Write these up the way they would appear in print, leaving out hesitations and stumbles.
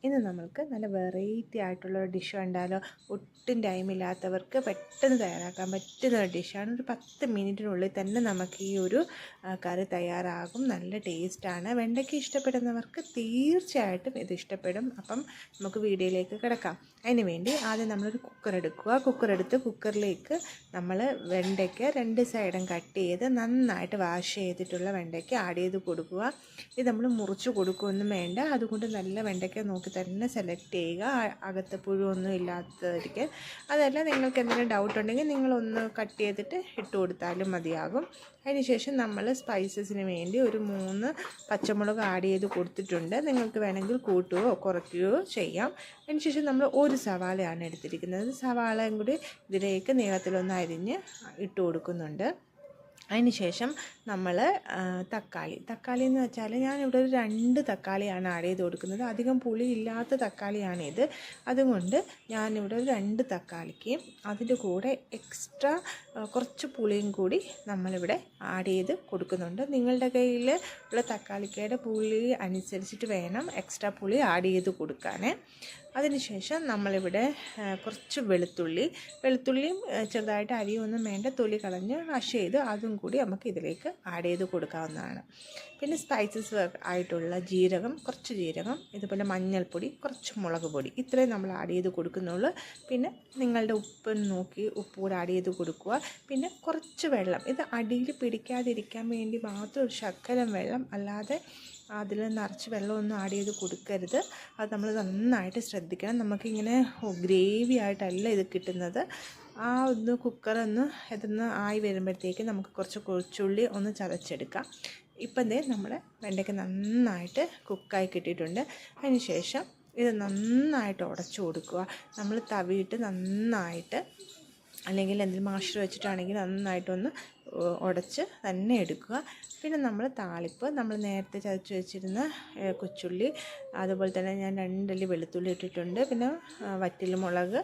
ഇന്ന് നമ്മൾക്ക് നല്ല വെറൈറ്റി ആയിട്ടുള്ള ഒരു ഡിഷ് കണ്ടാലോ. ഒട്ടും ടൈമില്ലാത്തവർക്ക് പെട്ടെന്ന് തയ്യാറാക്കാൻ പറ്റുന്ന ഒരു ഡിഷാണ്. ഒരു 10 മിനിറ്റിനുള്ളിൽ തന്നെ നമുക്ക് ഈ ഒരു കറി തയ്യാറാകും. നല്ല ടേസ്റ്റാണ്. വെണ്ടയ്ക്ക ഇഷ്ടപ്പെടുന്നവർക്ക് തീർച്ചയായിട്ടും ഇത് ഇഷ്ടപ്പെടും. അപ്പം നമുക്ക് വീഡിയോയിലേക്ക് കിടക്കാം. അതിന് വേണ്ടി ആദ്യം നമ്മളൊരു കുക്കർ എടുക്കുക. കുക്കറിലേക്ക് നമ്മൾ വെണ്ടയ്ക്ക 2 സൈഡും കട്ട് ചെയ്ത് നന്നായിട്ട് വാഷ് ചെയ്തിട്ടുള്ള വെണ്ടയ്ക്ക ആഡ് ചെയ്ത് കൊടുക്കുക. ഇത് നമ്മൾ മുറിച്ച് കൊടുക്കുകയൊന്നും വേണ്ട. അതുകൊണ്ട് നല്ല വെണ്ടയ്ക്ക നോക്കി തന്നെ സെലക്ട് ചെയ്യുക, അകത്ത് പുഴുവൊന്നും ഇല്ലാത്തവർക്ക്. അതല്ല, നിങ്ങൾക്ക് എന്തെങ്കിലും ഡൗട്ട് ഉണ്ടെങ്കിൽ നിങ്ങളൊന്ന് കട്ട് ചെയ്തിട്ട് ഇട്ട് കൊടുത്താലും മതിയാകും. അതിനുശേഷം നമ്മൾ സ്പൈസസിന് വേണ്ടി ഒരു 3 പച്ചമുളക് ആഡ് ചെയ്ത് കൊടുത്തിട്ടുണ്ട്. നിങ്ങൾക്ക് വേണമെങ്കിൽ കൂട്ടുകയോ കുറയ്ക്കുകയോ ചെയ്യാം. അതിനുശേഷം നമ്മൾ ഒരു സവാളയാണ് എടുത്തിരിക്കുന്നത്. സവാളയും കൂടി ഇതിലേക്ക് നീളത്തിലൊന്ന് അരിഞ്ഞ് ഇട്ട് കൊടുക്കുന്നുണ്ട്. അതിനുശേഷം നമ്മൾ തക്കാളി എന്ന് വെച്ചാൽ ഞാനിവിടെ ഒരു 2 തക്കാളിയാണ് ആഡ് ചെയ്ത് കൊടുക്കുന്നത്. അധികം പുളി ഇല്ലാത്ത തക്കാളിയാണിത്. അതുകൊണ്ട് ഞാനിവിടെ ഒരു 2 തക്കാളിക്ക് അതിൻ്റെ കൂടെ എക്സ്ട്രാ കുറച്ച് പുളിയും കൂടി നമ്മളിവിടെ ആഡ് ചെയ്ത് കൊടുക്കുന്നുണ്ട്. നിങ്ങളുടെ കയ്യിൽ ഉള്ള തക്കാളിക്കയുടെ പുളി അനുസരിച്ചിട്ട് വേണം എക്സ്ട്രാ പുളി ആഡ് ചെയ്ത് കൊടുക്കാൻ. അതിനുശേഷം നമ്മളിവിടെ കുറച്ച് വെളുത്തുള്ളിയും ചെറുതായിട്ട് അരിയൊന്നും വേണ്ട, തൊലി കളഞ്ഞ് വാഷ് ചെയ്ത് അതും കൂടി നമുക്ക് ഇതിലേക്ക് ആഡ് ചെയ്ത് കൊടുക്കാവുന്നതാണ്. പിന്നെ സ്പൈസസ് ആയിട്ടുള്ള കുറച്ച് ജീരകം, ഇതുപോലെ മഞ്ഞൾപ്പൊടി, കുറച്ച് മുളക് പൊടി, ഇത്രയും നമ്മൾ ആഡ് ചെയ്ത് കൊടുക്കുന്നുള്ളൂ. പിന്നെ നിങ്ങളുടെ ഉപ്പ് നോക്കി ഉപ്പ് കൂടെ ആഡ് ചെയ്ത് കൊടുക്കുക. പിന്നെ കുറച്ച് വെള്ളം, ഇത് അടിയിൽ പിടിക്കാതിരിക്കാൻ വേണ്ടി മാത്രം ഒരു ശകലം വെള്ളം, അല്ലാതെ അതിൽ നിറച്ച് വെള്ളമൊന്നും ആഡ് ചെയ്ത് കൊടുക്കരുത്. അത് നമ്മൾ നന്നായിട്ട് ശ്രദ്ധിക്കണം. നമുക്കിങ്ങനെ ഗ്രേവി ആയിട്ടല്ല ഇത് കിട്ടുന്നത്. ആ ഒന്ന് കുക്കറൊന്ന് ഇതൊന്ന് ആയി വരുമ്പോഴത്തേക്ക് നമുക്ക് കുറച്ച് കൊച്ചുള്ളി ഒന്ന് ചതച്ചെടുക്കാം. ഇപ്പം നമ്മുടെ വെണ്ടയ്ക്ക നന്നായിട്ട് കുക്കായി കിട്ടിയിട്ടുണ്ട്. അതിന് ശേഷം ഇത് നന്നായിട്ട് ഉടച്ചു കൊടുക്കുക. നമ്മൾ തവിയിട്ട് നന്നായിട്ട്, അല്ലെങ്കിൽ എന്തെങ്കിലും മാഷർ വെച്ചിട്ടാണെങ്കിൽ നന്നായിട്ടൊന്ന് ഉടച്ച് തന്നെ എടുക്കുക. പിന്നെ നമ്മൾ താളിപ്പ്, നമ്മൾ നേരത്തെ ചതച്ച് വെച്ചിരുന്ന കൊച്ചുള്ളി, അതുപോലെ തന്നെ ഞാൻ 2 അല്ലി വെളുത്തുള്ളി ഇട്ടിട്ടുണ്ട്. പിന്നെ വറ്റൽമുളക്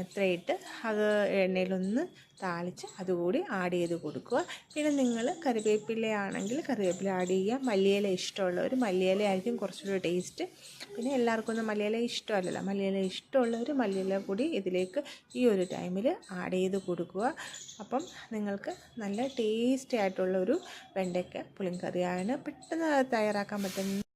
ഇത്രയിട്ട് അത് എണ്ണയിലൊന്ന് താളിച്ച് അതുകൂടി ആഡ് ചെയ്ത് കൊടുക്കുക. പിന്നെ നിങ്ങൾ കറിവേപ്പിലയാണെങ്കിൽ കറിവേപ്പില ആഡ് ചെയ്യുക. മല്ലിയില ഇഷ്ടമുള്ളവർ മല്ലിയില ആയിരിക്കും കുറച്ചുകൂടി ടേസ്റ്റ്. പിന്നെ എല്ലാവർക്കും ഒന്നും മല്ലിയില ഇഷ്ടമല്ലല്ലോ. മല്ലിയില ഇഷ്ടമുള്ളവർ മല്ലിയില കൂടി ഇതിലേക്ക് ഈ ഒരു ടൈമിൽ ആഡ് ചെയ്ത് കൊടുക്കുക. അപ്പം നിങ്ങൾക്ക് നല്ല ടേസ്റ്റി ആയിട്ടുള്ളൊരു വെണ്ടയ്ക്ക പുളിങ്കറിയാണ്. പെട്ടെന്ന് തയ്യാറാക്കാൻ പറ്റുന്ന